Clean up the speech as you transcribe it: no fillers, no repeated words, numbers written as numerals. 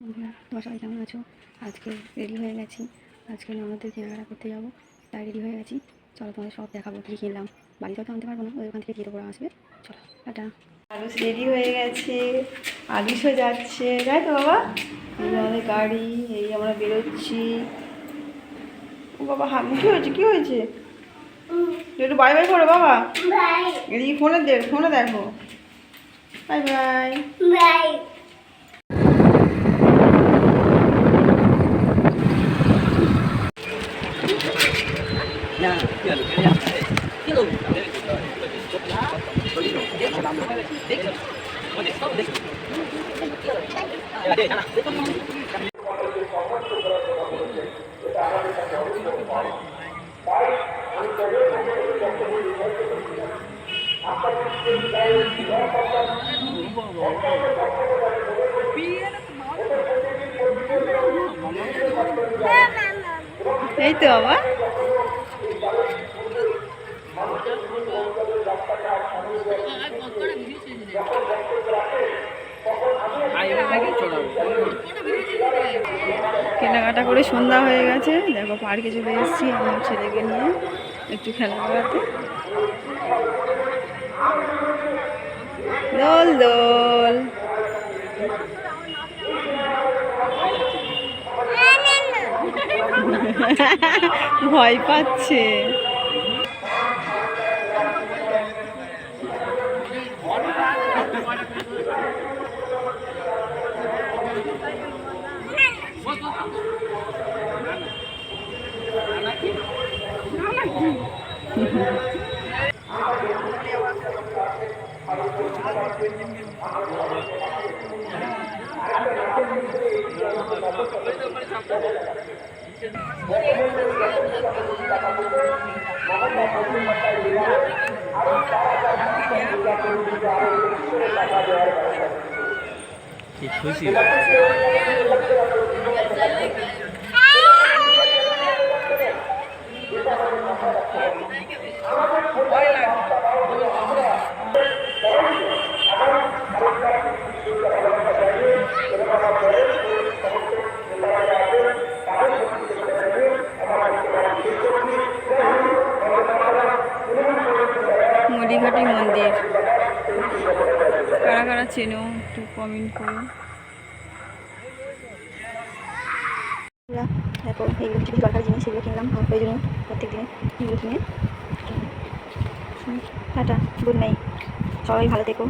বন্ধুরা তোমার সবাই কেমন আছো? আজকে রেডি হয়ে গেছি। আজকে ননদের কেনাকাটা করতে যাবো, তাই রেডি হয়ে গেছি। চলো তোমাদের সব দেখাবো কী কিনলাম। বাড়িতে তো আনতে পারবো না, ওখান থেকে গিয়ে পড়া আসবে। চলো টাটা। আলুষ রেডি হয়ে গেছে, আলুষও যাচ্ছে, তাই তো বাবা? এই আমাদের গাড়ি, এই আমরা বেরোচ্ছি। ও বাবা হামি কী হয়েছে, কী হয়েছে? একটু বাই বাই করো বাবা। এদিকে ফোনে দেখো। Bye bye bye. এই তো বাবা, কেনাকাটা করে সন্ধ্যা হয়ে গেছে। দেখো পার্কে চলে এসেছি আমার ছেলেকে নিয়ে একটু খেলা করাতে। দোল দোল, ভয় পাচ্ছে। খুশি মলিঘাটি মন্দির কারা কারা চেনো একটু কমেন্ট করো। দেখো এইগুলো কিছু দরকারি জিনিস, সেগুলো কিনলাম আমার প্রয়োজনীয় প্রত্যেক দিনে। এগুলো কিনে টাটা, গুড নাইট, সবাই ভালো থেকো।